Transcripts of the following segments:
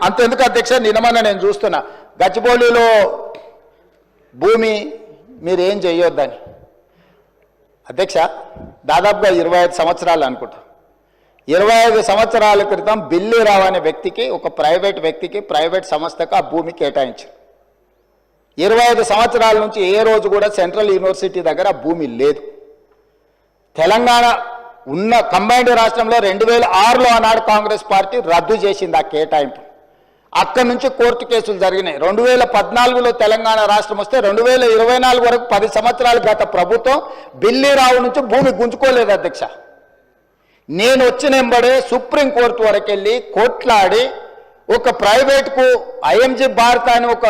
అంతెందుకు అధ్యక్ష, నిన్నమన్నా నేను చూస్తున్నా గచ్చిబౌలిలో భూమి మీరేం చేయొద్దని. అధ్యక్ష దాదాపుగా 25 సంవత్సరాలు అనుకుంటా, 25 సంవత్సరాల క్రితం బిల్లీరావు అనే వ్యక్తికి, ఒక ప్రైవేట్ వ్యక్తికి, ప్రైవేట్ సంస్థకు ఆ భూమి కేటాయించారు. 25 సంవత్సరాల నుంచి ఏ రోజు కూడా సెంట్రల్ యూనివర్సిటీ దగ్గర ఆ భూమి లేదు. తెలంగాణ ఉన్న కంబైన్డ్ రాష్ట్రంలో 2006లో ఆనాడు కాంగ్రెస్ పార్టీ రద్దు చేసింది ఆ కేటాయింపు. అక్కడి నుంచి కోర్టు కేసులు జరిగినాయి. 2014లో తెలంగాణ రాష్ట్రం వస్తే 2024 వరకు 10 సంవత్సరాలు గత ప్రభుత్వం బిల్లీరావు నుంచి భూమి గుంజుకోలేదు అధ్యక్ష. నేను వచ్చిన వెంబడే సుప్రీంకోర్టు వరకు వెళ్ళి కోట్లాడి ఒక ప్రైవేట్కు ఐఎంజీ భారత్ అని ఒక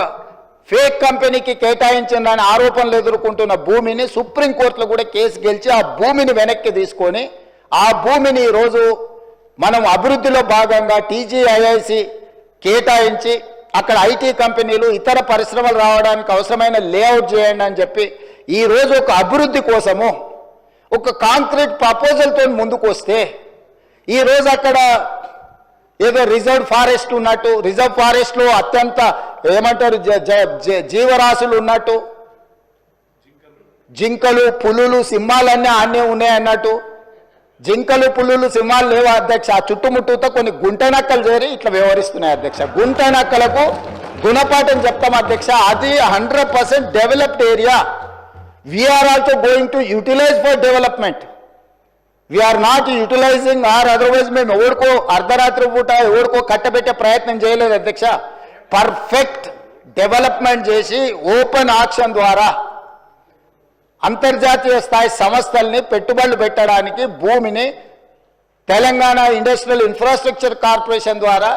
ఫేక్ కంపెనీకి కేటాయించిందని ఆరోపణలు ఎదుర్కొంటున్న భూమిని సుప్రీంకోర్టులో కూడా కేసు గెలిచి ఆ భూమిని వెనక్కి తీసుకొని ఆ భూమిని ఈరోజు మనం అభివృద్ధిలో భాగంగా టీజీఐఐసి కేటాయించి అక్కడ ఐటీ కంపెనీలు ఇతర పరిశ్రమలు రావడానికి అవసరమైన లేఅవుట్ చేయండి అని చెప్పి ఈరోజు ఒక అభివృద్ధి కోసము ఒక కాంక్రీట్ ప్రపోజల్తో ముందుకు వస్తే ఈరోజు అక్కడ ఏదో రిజర్వ్ ఫారెస్ట్ ఉన్నట్టు, రిజర్వ్ ఫారెస్ట్లో అత్యంత ఏమంటారు జీవరాశులు ఉన్నట్టు, జింకలు పులులు సింహాలన్నీ ఆనే ఉన్నాయి అన్నట్టు, జింకలు పులులు సింహాలు లేవు అధ్యక్ష. ఆ చుట్టుముట్టుతో కొన్ని గుంటనక్కలు చేరి ఇట్లా వ్యవహరిస్తున్నాయి అధ్యక్ష. గుంటనక్కలకు గుణపాఠం చెప్తాం అధ్యక్ష. అది 100% developed area. We're also going to utilise for development. We're not utilising or otherwise మేము ఎవరికో అర్ధరాత్రి పూట ఎవరికో కట్టబెట్టే ప్రయత్నం చేయలేదు అధ్యక్ష. పర్ఫెక్ట్ డెవలప్మెంట్ చేసి ఓపెన్ ఆక్షన్ ద్వారా అంతర్జాతీయ స్థాయి సంస్థల్ని పెట్టుబడులు పెట్టడానికి భూమిని తెలంగాణ ఇండస్ట్రియల్ ఇన్ఫ్రాస్ట్రక్చర్ కార్పొరేషన్ ద్వారా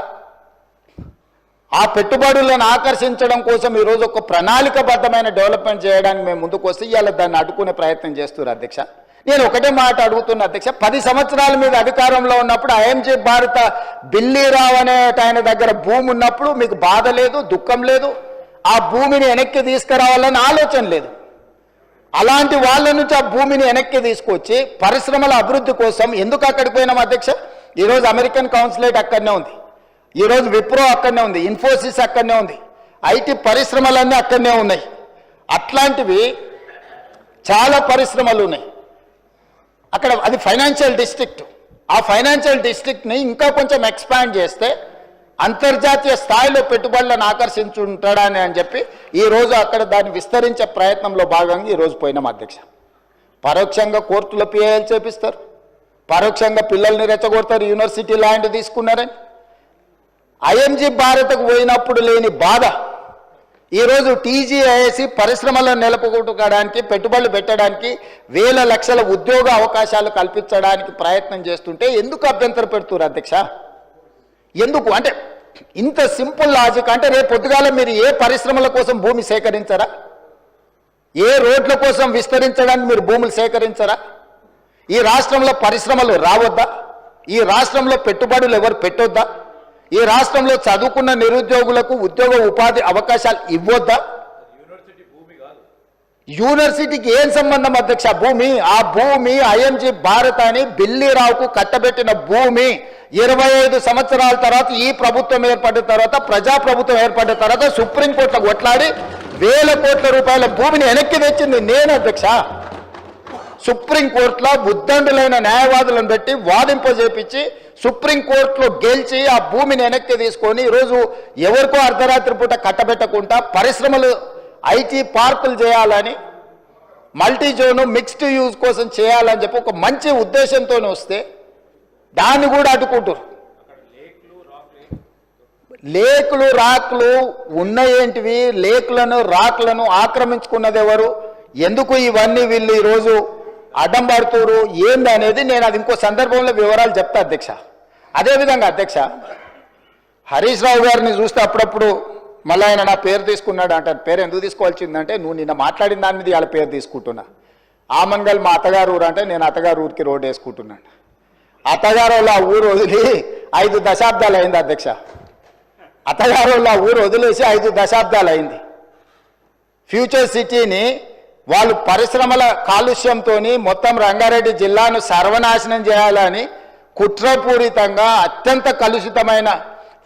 ఆ పెట్టుబడులను ఆకర్షించడం కోసం ఈరోజు ఒక ప్రణాళికబద్ధమైన డెవలప్మెంట్ చేయడానికి మేము ముందుకు వస్తే ఇవాళ దాన్ని అడ్డుకునే ప్రయత్నం చేస్తున్నారు అధ్యక్ష. నేను ఒకటే మాట అడుగుతున్నా అధ్యక్ష, 10 సంవత్సరాల మీద అధికారంలో ఉన్నప్పుడు ఐఎంజీ భారత బిల్లీరావు అనే ఆయన దగ్గర భూమి ఉన్నప్పుడు మీకు బాధ లేదు, దుఃఖం లేదు, ఆ భూమిని వెనక్కి తీసుకురావాలని ఆలోచన లేదు. అలాంటి వాళ్ళ నుంచి ఆ భూమిని వెనక్కి తీసుకొచ్చి పరిశ్రమల అభివృద్ధి కోసం ఎందుకు అక్కడికి పోయినాం అధ్యక్ష? ఈరోజు అమెరికన్ కౌన్సిలేట్ అక్కడనే ఉంది, ఈరోజు విప్రో అక్కడనే ఉంది, ఇన్ఫోసిస్ అక్కడనే ఉంది, ఐటీ పరిశ్రమలన్నీ అక్కడనే ఉన్నాయి. అట్లాంటివి చాలా పరిశ్రమలు ఉన్నాయి అక్కడ. అది ఫైనాన్షియల్ డిస్ట్రిక్ట్. ఆ ఫైనాన్షియల్ డిస్ట్రిక్ట్ని ఇంకా కొంచెం ఎక్స్పాండ్ చేస్తే అంతర్జాతీయ స్థాయిలో పెట్టుబడులను ఆకర్షించుంటాడని అని చెప్పి ఈరోజు అక్కడ దాన్ని విస్తరించే ప్రయత్నంలో భాగంగా ఈరోజు పోయినాం అధ్యక్ష. పరోక్షంగా కోర్టులో పిఐఎల్ చేపిస్తారు, పరోక్షంగా పిల్లల్ని రెచ్చగొడతారు, యూనివర్సిటీ ల్యాండ్ తీసుకున్నారని. ఐఎంజీ భారత్కు పోయినప్పుడు లేని బాధ ఈరోజు టీజీఐఐసి పరిశ్రమలను నెలకొల్పడానికి, పెట్టుబడులు పెట్టడానికి, వేల లక్షల ఉద్యోగ అవకాశాలు కల్పించడానికి ప్రయత్నం చేస్తుంటే ఎందుకు అభ్యంతరం పెడుతున్నారు అధ్యక్ష? ఎందుకు అంటే ఇంత సింపుల్ లాజిక్. అంటే రేపు పొద్దుగాల మీరు ఏ పరిశ్రమల కోసం భూమి సేకరించరా? ఏ రోడ్ల కోసం విస్తరించడానికి మీరు భూములు సేకరించరా? ఈ రాష్ట్రంలో పరిశ్రమలు రావద్దా? ఈ రాష్ట్రంలో పెట్టుబడులు ఎవరు పెట్టొద్దా? ఈ రాష్ట్రంలో చదువుకున్న నిరుద్యోగులకు ఉద్యోగ ఉపాధి అవకాశాలు ఇవ్వొద్దా? యూనివర్సిటీకి ఏం సంబంధం అధ్యక్ష భూమి? ఆ భూమి ఐఎంజీ భారత్ అని బిల్లీరావుకు కట్టబెట్టిన భూమి 25 సంవత్సరాల తర్వాత ఈ ప్రభుత్వం ఏర్పడిన తర్వాత, ప్రజాప్రభుత్వం ఏర్పడిన తర్వాత సుప్రీంకోర్టులో కొట్లాడి వేల కోట్ల రూపాయల భూమిని వెనక్కి తెచ్చింది నేను అధ్యక్ష. సుప్రీంకోర్టులో బుద్దండులైన న్యాయవాదులను పెట్టి వాదింపజేపించి సుప్రీంకోర్టులో గెలిచి ఆ భూమిని వెనక్కి తీసుకొని ఈరోజు ఎవరికో అర్ధరాత్రి పూట కట్టబెట్టకుండా పరిశ్రమలు ఐటీ పార్కులు చేయాలని, మల్టీ జోను మిక్స్డ్ యూజ్ కోసం చేయాలని చెప్పి ఒక మంచి ఉద్దేశంతో వస్తే దాన్ని కూడా అడ్డుకుంటారు. లేకులు రాకులు ఉన్నాయేంటివి? లేకులను రాకులను ఆక్రమించుకున్నది ఎవరు? ఎందుకు ఇవన్నీ వీళ్ళు ఈరోజు అడ్డం పడుతున్నారు ఏంది అనేది నేను అది ఇంకో సందర్భంలో వివరాలు చెప్తా అధ్యక్ష. అదేవిధంగా అధ్యక్ష, హరీష్ రావు గారిని చూస్తే అప్పుడప్పుడు మళ్ళీ ఆయన నా పేరు తీసుకున్నాడు అంటారు. పేరు ఎందుకు తీసుకోవాల్సిందంటే నువ్వు నిన్న మాట్లాడిన దాని మీద వాళ్ళ పేరు తీసుకుంటున్నా. ఆమంగల్ మా అత్తగారు ఊరు అంటే నేను అత్తగారు ఊరికి రోడ్డు వేసుకుంటున్నాను. అత్తగారు వాళ్ళ ఊరు వదిలి 5 దశాబ్దాలు అయింది అధ్యక్ష. అత్తగారు వాళ్ళ ఊరు వదిలేసి 5 దశాబ్దాలు అయింది. ఫ్యూచర్ సిటీని వాళ్ళు పరిశ్రమల కాలుష్యంతో మొత్తం రంగారెడ్డి జిల్లాను సర్వనాశనం చేయాలని కుట్రపూరితంగా అత్యంత కలుషితమైన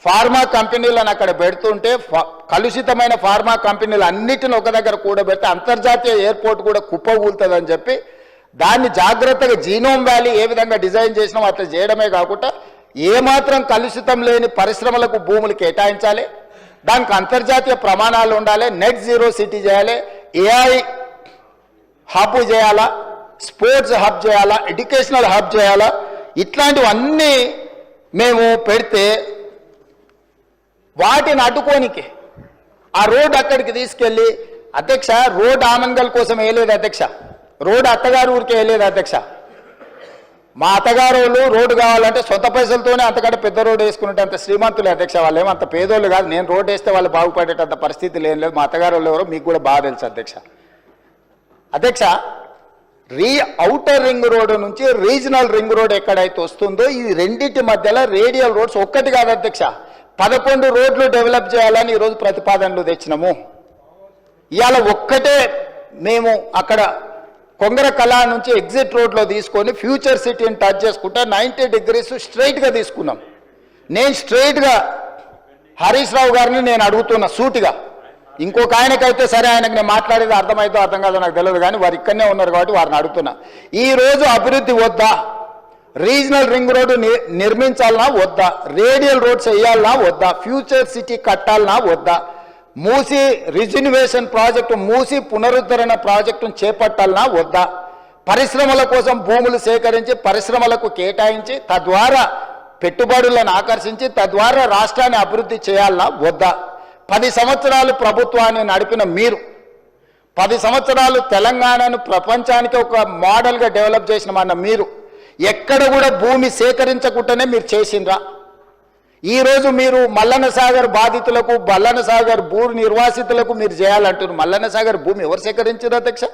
ఫార్మా కంపెనీలను అక్కడ పెడుతుంటే కలుషితమైన ఫార్మా కంపెనీలు అన్నిటిని ఒక దగ్గర కూడబెడితే అంతర్జాతీయ ఎయిర్పోర్ట్ కూడా కుప్పగూలుతుందని చెప్పి దాన్ని జాగ్రత్తగా జీనోమ్ వ్యాలీ ఏ విధంగా డిజైన్ చేసినామో అట్లా చేయడమే కాకుండా ఏమాత్రం కలుషితం లేని పరిశ్రమలకు భూములు కేటాయించాలి, దానికి అంతర్జాతీయ ప్రమాణాలు ఉండాలి, నెట్ జీరో సిటీ చేయాలి, ఏఐ హబ్ చేయాలా, స్పోర్ట్స్ హబ్ చేయాలా, ఎడ్యుకేషనల్ హబ్ చేయాలా, ఇట్లాంటివన్నీ మేము పెడితే వాటిని అడ్డుకోనికి ఆ రోడ్ అక్కడికి తీసుకెళ్ళి అధ్యక్ష రోడ్ ఆమంగల్ కోసం వేయలేదు అధ్యక్ష, రోడ్ అత్తగారు ఊరికి వేయలేదు అధ్యక్ష. మా అత్తగారు వాళ్ళు రోడ్డు కావాలంటే సొంత పైసలతోనే అంతకంటే పెద్ద రోడ్డు వేసుకున్నట్టు అంత శ్రీమంతులే అధ్యక్ష. వాళ్ళు ఏమంత పేదోళ్ళు కాదు, నేను రోడ్డు వేస్తే వాళ్ళు బాగుపడేటంత పరిస్థితి లేని లేదు. మా అత్తగారు వాళ్ళు ఎవరో మీకు కూడా బాగా తెలుసు అధ్యక్ష. అధ్యక్ష ఔటర్ రింగ్ రోడ్డు నుంచి రీజనల్ రింగ్ రోడ్ ఎక్కడైతే వస్తుందో ఈ రెండింటి మధ్యలో రేడియల్ రోడ్స్ ఒక్కటి కాదు అధ్యక్ష, 11 రోడ్లు డెవలప్ చేయాలని ఈరోజు ప్రతిపాదనలు తెచ్చినాము. ఇవాళ ఒక్కటే మేము అక్కడ కొంగర కళా నుంచి ఎగ్జిట్ రోడ్లో తీసుకొని ఫ్యూచర్ సిటీని టచ్ చేసుకుంటా 90 degrees స్ట్రైట్గా తీసుకున్నాం. నేను స్ట్రైట్గా హరీష్ రావు గారిని నేను అడుగుతున్నా సూటిగా, ఇంకొక ఆయనకైతే సరే ఆయనకు నేను మాట్లాడేది అర్థమైతే అర్థం కాదో నాకు తెలియదు, కానీ వారు ఇక్కడనే ఉన్నారు కాబట్టి వారిని అడుగుతున్నా. ఈరోజు అభివృద్ధి వద్దా, రీజనల్ రింగ్ రోడ్డు నిర్మించాలన్నా వద్దా, రేడియల్ రోడ్స్ వేయాలన్నా వద్దా, ఫ్యూచర్ సిటీ కట్టాలన్నా వద్దా, మూసి రిజిన్యువేషన్ ప్రాజెక్టు మూసి పునరుద్ధరణ ప్రాజెక్టును చేపట్టాలన్నా వద్దా, పరిశ్రమల కోసం భూములు సేకరించి పరిశ్రమలకు కేటాయించి తద్వారా పెట్టుబడులను ఆకర్షించి తద్వారా రాష్ట్రాన్ని అభివృద్ధి చేయాలన్నా వద్దా. 10 సంవత్సరాలు ప్రభుత్వాన్ని నడిపిన మీరు 10 సంవత్సరాలు తెలంగాణను ప్రపంచానికి ఒక మోడల్గా డెవలప్ చేసినమన్న మీరు ఎక్కడ కూడా భూమి సేకరించకుండానే మీరు చేసిండ్రా? ఈరోజు మీరు మల్లన్న సాగర్ బాధితులకు మల్లన్న సాగర్ భూ నిర్వాసితులకు మీరు చేయాలంటున్నారు. మల్లన్న సాగర్ భూమి ఎవరు సేకరించారు అధ్యక్ష?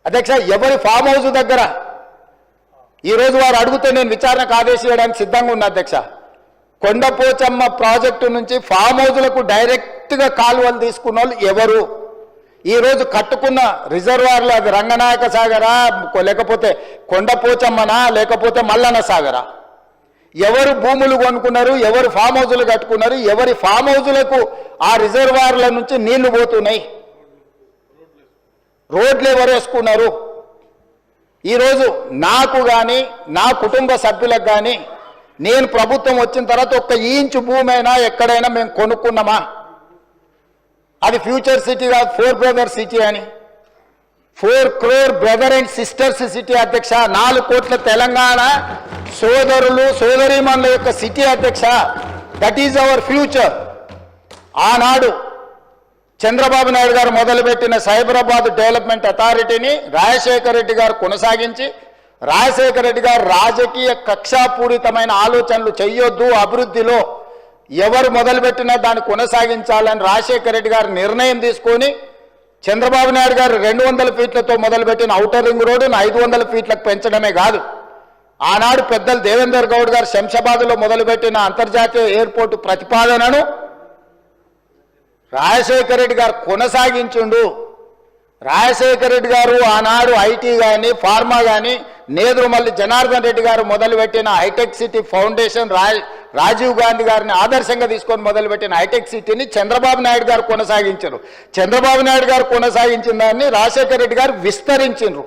అధ్యక్ష ఎవరి ఫామ్ హౌస్ దగ్గర ఈరోజు వారు అడిగితే నేను విచారణకు ఆదేశించడానికి సిద్ధంగా ఉన్నా అధ్యక్ష. కొండపోచమ్మ ప్రాజెక్టు నుంచి ఫామ్ హౌస్లకు డైరెక్ట్గా కాలువలు తీసుకున్న వాళ్ళు ఎవరు? ఈరోజు కట్టుకున్న రిజర్వాయర్లు అది రంగనాయక సాగరా, లేకపోతే కొండపోచమ్మనా, లేకపోతే మల్లన్న సాగరా? ఎవరు భూములు కొనుక్కున్నారు, ఎవరు ఫామ్ హౌజులు కట్టుకున్నారు, ఎవరి ఫామ్ హౌజులకు ఆ రిజర్వాయర్ల నుంచి నీళ్లు పోతున్నాయి, రోడ్లు ఎవరు వేసుకున్నారు? ఈరోజు నాకు కానీ నా కుటుంబ సభ్యులకు కానీ నేను ప్రభుత్వం వచ్చిన తర్వాత 1 ఇంచు భూమి అయినా ఎక్కడైనా మేము కొనుక్కున్నామా? అది ఫ్యూచర్ సిటీ కాదు, 4 బ్రదర్ సిటీ అని, 4 crore brother and sisters city అధ్యక్ష. 4 కోట్ల తెలంగాణ సోదరులు సోదరీమణుల యొక్క సిటీ అధ్యక్ష. That is our future. ఆనాడు చంద్రబాబు నాయుడు గారు మొదలుపెట్టిన సైబరాబాద్ డెవలప్మెంట్ అథారిటీని రాజశేఖర రెడ్డి గారు కొనసాగించి, రాజశేఖర రెడ్డి గారు రాజకీయ కక్షాపూరితమైన ఆలోచనలు చెయ్యొద్దు, అభివృద్ధిలో ఎవరు మొదలుపెట్టినా దాన్ని కొనసాగించాలని రాజశేఖర రెడ్డి గారు నిర్ణయం తీసుకొని చంద్రబాబు నాయుడు గారు 200 ఫీట్లతో మొదలుపెట్టిన ఔటర్ రింగ్ రోడ్డును 500 ఫీట్లకు పెంచడమే కాదు, ఆనాడు పెద్దలు దేవేందర్ గౌడ్ గారు శంషాబాద్లో మొదలుపెట్టిన అంతర్జాతీయ ఎయిర్పోర్టు ప్రతిపాదనను రాజశేఖర రెడ్డి గారు కొనసాగించుండు. రాజశేఖర రెడ్డి గారు ఆనాడు ఐటీ కానీ ఫార్మా కానీ నేదురుమల్లి జనార్దన్ రెడ్డి గారు మొదలుపెట్టిన hitech city foundation Rajiv Gandhi గారిని ఆదర్శంగా తీసుకొని మొదలుపెట్టిన హైటెక్ సిటీని చంద్రబాబు నాయుడు గారు కొనసాగించారు. చంద్రబాబు నాయుడు గారు కొనసాగించిన దాన్ని రాజశేఖర రెడ్డి గారు విస్తరించారు.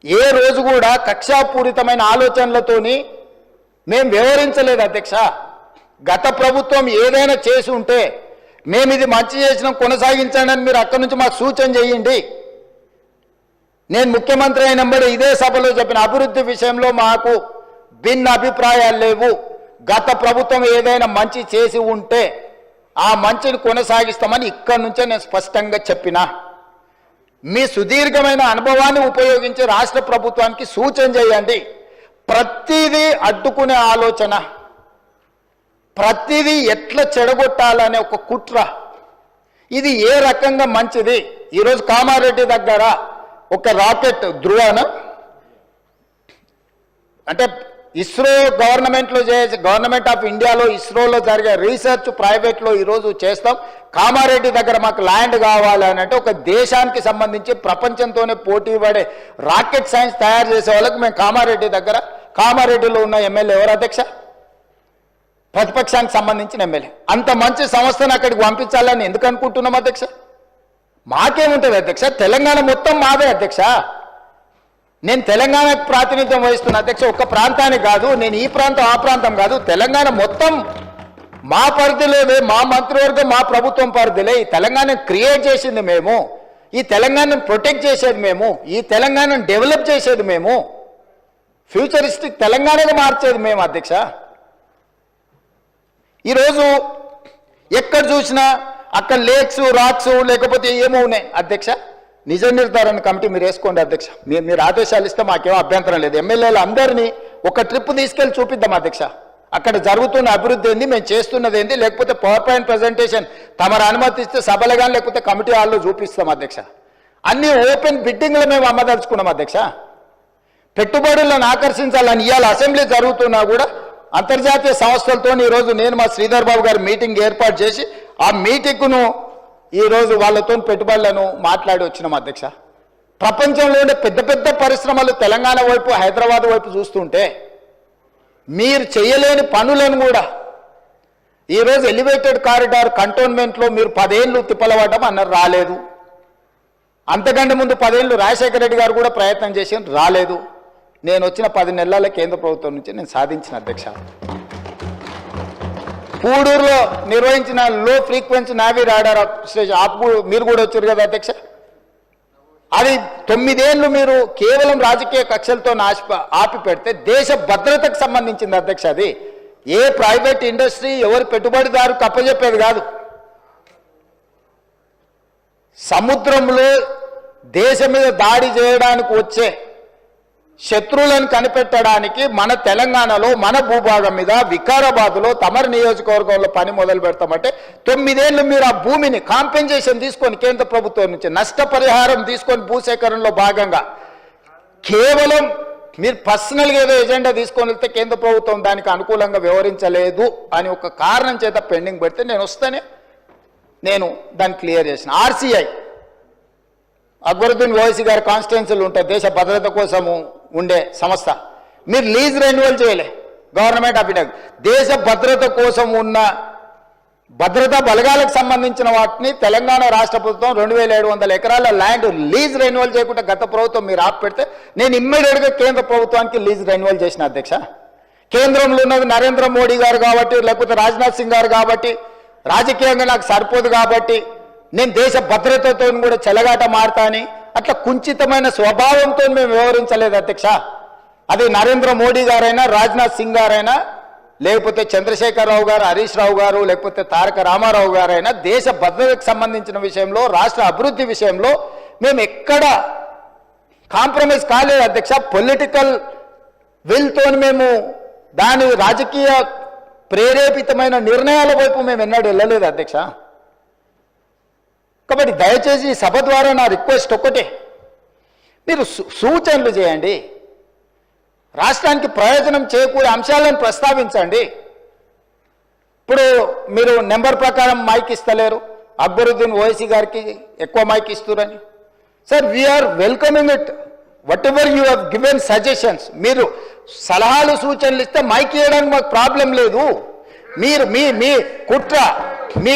ఏ రోజు కూడా కక్షాపూరితమైన ఆలోచనలతోని మేము వ్యవహరించలేదు అధ్యక్ష. గత ప్రభుత్వం ఏదైనా చేసి ఉంటే మేము ఇది మంచి చేసిన కొనసాగించండి అని మీరు అక్కడి నుంచి మాకు సూచన చేయండి. నేను ముఖ్యమంత్రి అయినప్పుడు ఇదే సభలో చెప్పిన అభివృద్ధి విషయంలో మాకు భిన్న అభిప్రాయాలు లేవు. గత ప్రభుత్వం ఏదైనా మంచి చేసి ఉంటే ఆ మంచిని కొనసాగిస్తామని ఇక్కడి నుంచే నేను స్పష్టంగా చెప్పిన. మీ సుదీర్ఘమైన అనుభవాన్ని ఉపయోగించి రాష్ట్ర ప్రభుత్వానికి సూచన చేయండి. ప్రతిదీ అడ్డుకునే ఆలోచన, ప్రతిదీ ఎట్లా చెడగొట్టాలనే ఒక కుట్ర, ఇది ఏ రకంగా మంచిది? ఈరోజు కామారెడ్డి దగ్గర ఒక రాకెట్ ధృవన అంటే ఇస్రో గవర్నమెంట్లో గవర్నమెంట్ ఆఫ్ ఇండియాలో ఇస్రోలో జరిగే రీసెర్చ్ ప్రైవేట్లో ఈరోజు చేస్తాం. కామారెడ్డి దగ్గర మాకు ల్యాండ్ కావాలని అంటే ఒక దేశానికి సంబంధించి ప్రపంచంతోనే పోటీ పడే రాకెట్ సైన్స్ తయారు చేసే వాళ్ళకి మేము కామారెడ్డి దగ్గర, కామారెడ్డిలో ఉన్న ఎమ్మెల్యే ఎవరు అధ్యక్ష? ప్రతిపక్షానికి సంబంధించిన ఎమ్మెల్యే. అంత మంచి సంస్థను అక్కడికి పంపించాలని ఎందుకు అనుకుంటున్నాం అధ్యక్ష? మాకేముంటుంది అధ్యక్ష? తెలంగాణ మొత్తం మాదే అధ్యక్ష. నేను తెలంగాణకు ప్రాతినిధ్యం వహిస్తున్న అధ్యక్ష. ఒక్క ప్రాంతానికి కాదు, నేను ఈ ప్రాంతం ఆ ప్రాంతం కాదు, తెలంగాణ మొత్తం మా పరిధిలోనే, మా మంత్రివర్గం మా ప్రభుత్వం పరిధిలే. ఈ తెలంగాణను క్రియేట్ చేసింది మేము, ఈ తెలంగాణను ప్రొటెక్ట్ చేసేది మేము, ఈ తెలంగాణను డెవలప్ చేసేది మేము, ఫ్యూచరిస్టిక్ తెలంగాణగా మార్చేది మేము అధ్యక్ష. ఈరోజు ఎక్కడ చూసినా అక్కడ లేక్స్ రాక్స్ లేకపోతే ఏమో ఉన్నాయి అధ్యక్ష. నిజ నిర్ధారణ కమిటీ మీరు వేసుకోండి అధ్యక్ష. మీరు ఆదేశాలు ఇస్తే మాకేమో అభ్యంతరం లేదు. ఎమ్మెల్యేలు అందరినీ ఒక ట్రిప్ తీసుకెళ్ళి చూపిద్దాం అధ్యక్ష. అక్కడ జరుగుతున్న అభివృద్ధి ఏంది, మేము చేస్తున్నది ఏంది, లేకపోతే పవర్ పాయింట్ ప్రజెంటేషన్ తమరు అనుమతిస్తే సభలు కానీ లేకపోతే కమిటీ హాల్లో చూపిస్తాం అధ్యక్ష. అన్ని ఓపెన్ బిడ్డింగ్లు మేము అమ్మదలుచుకున్నాం అధ్యక్ష. పెట్టుబడులను ఆకర్షించాలని ఇవాళ అసెంబ్లీ జరుగుతున్నా కూడా అంతర్జాతీయ సంస్థలతో ఈరోజు నేను మా శ్రీధర్ బాబు గారు మీటింగ్ ఏర్పాటు చేసి ఆ మీటింగ్ను ఈరోజు వాళ్ళతో పెట్టుబడులను మాట్లాడి వచ్చినాం అధ్యక్ష. ప్రపంచంలోనే పెద్ద పెద్ద పరిశ్రమలు తెలంగాణ వైపు హైదరాబాద్ వైపు చూస్తుంటే మీరు చేయలేని పనులను కూడా ఈరోజు ఎలివేటెడ్ కారిడార్ కంటోన్మెంట్లో మీరు 10 ఏళ్ళు తిప్పలవడం అన్నారు, రాలేదు. అంతకంటే ముందు 10 ఏళ్ళు రాజశేఖర రెడ్డి గారు కూడా ప్రయత్నం చేసి రాలేదు. నేను వచ్చిన 10 నెలల కేంద్ర ప్రభుత్వం నుంచి నేను సాధించిన అధ్యక్ష. పూడూరులో నిర్వహించిన లో ఫ్రీక్వెన్సీ నావీ రాడార్ స్టేషన్ మీరు కూడా వచ్చారు కదా అధ్యక్ష. అది 9 ఏళ్ళు మీరు కేవలం రాజకీయ కక్షలతో ఆపి పెడితే దేశ భద్రతకు సంబంధించింది అధ్యక్ష. అది ఏ ప్రైవేట్ ఇండస్ట్రీ ఎవరి పెట్టుబడిదారు కప్పజెప్పేది కాదు. సముద్రంలో దేశం మీద దాడి చేయడానికి వచ్చే శత్రువులను కనిపెట్టడానికి మన తెలంగాణలో మన భూభాగం మీద వికారాబాద్లో తమరు నియోజకవర్గంలో పని మొదలు పెడతామంటే 9 ఏళ్ళు మీరు ఆ భూమిని కాంపెన్సేషన్ తీసుకొని కేంద్ర ప్రభుత్వం నుంచి నష్టపరిహారం తీసుకొని భూసేకరణలో భాగంగా కేవలం మీరు పర్సనల్గా ఏదో ఎజెండా తీసుకొని వెళ్తే కేంద్ర ప్రభుత్వం దానికి అనుకూలంగా వ్యవహరించలేదు అని ఒక కారణం చేత పెండింగ్ పెడితే నేను వస్తేనే నేను దాన్ని క్లియర్ చేసిన. ఆర్సీఐ అక్బరుద్దీన్ ఓవైసీ గారి కాన్స్టిట్యున్సీలు ఉంటాయి, దేశ భద్రత కోసము ఉండే సంస్థ. మీరు లీజ్ రెన్యువల్ చేయలే, గవర్నమెంట్ ఆఫ్ ఇండియా దేశ భద్రత కోసం ఉన్న భద్రతా బలగాలకు సంబంధించిన వాటిని తెలంగాణ రాష్ట్ర ప్రభుత్వం 2700 ఎకరాల ల్యాండ్ లీజ్ రెన్యువల్ చేయకుండా గత ప్రభుత్వం మీరు ఆపి పెడితే నేను ఇమ్మీడియట్గా కేంద్ర ప్రభుత్వానికి లీజ్ రెన్యువల్ చేసిన అధ్యక్ష. కేంద్రంలో ఉన్నది నరేంద్ర మోడీ గారు కాబట్టి లేకపోతే రాజ్నాథ్ సింగ్ గారు కాబట్టి రాజకీయంగా నాకు సరిపోదు కాబట్టి నేను దేశ భద్రతతో కూడా చెలగాట మారుతాని అట్లా కుంచితమైన స్వభావంతో మేము వ్యవహరించలేదు అధ్యక్ష. అది నరేంద్ర మోడీ గారైనా రాజ్నాథ్ సింగ్ గారైనా లేకపోతే చంద్రశేఖరరావు గారు, హరీష్ రావు గారు, లేకపోతే తారక రామారావు గారైనా దేశ భద్రతకు సంబంధించిన విషయంలో రాష్ట్ర అభివృద్ధి విషయంలో మేము ఎక్కడ కాంప్రమైజ్ కాలేదు అధ్యక్ష. పొలిటికల్ విల్తో మేము దాని రాజకీయ ప్రేరేపితమైన నిర్ణయాల వైపు మేము ఎన్నడూ వెళ్ళలేదు అధ్యక్ష. కాబట్టి దయచేసి ఈ సభ ద్వారా నా రిక్వెస్ట్ ఒక్కటే, మీరు సూచనలు చేయండి, రాష్ట్రానికి ప్రయోజనం చేకూరే అంశాలను ప్రస్తావించండి. ఇప్పుడు మీరు నెంబర్ ప్రకారం మైక్ ఇస్తలేరు, అక్బరుద్దీన్ ఓవైసీ గారికి ఎక్కువ మైక్ ఇస్తున్నారని. Sir, we're welcoming it, whatever you have given suggestions. మీరు సలహాలు సూచనలు ఇస్తే మైక్ ఇవ్వడానికి మాకు ప్రాబ్లం లేదు. మీరు మీ కుట్ర మీ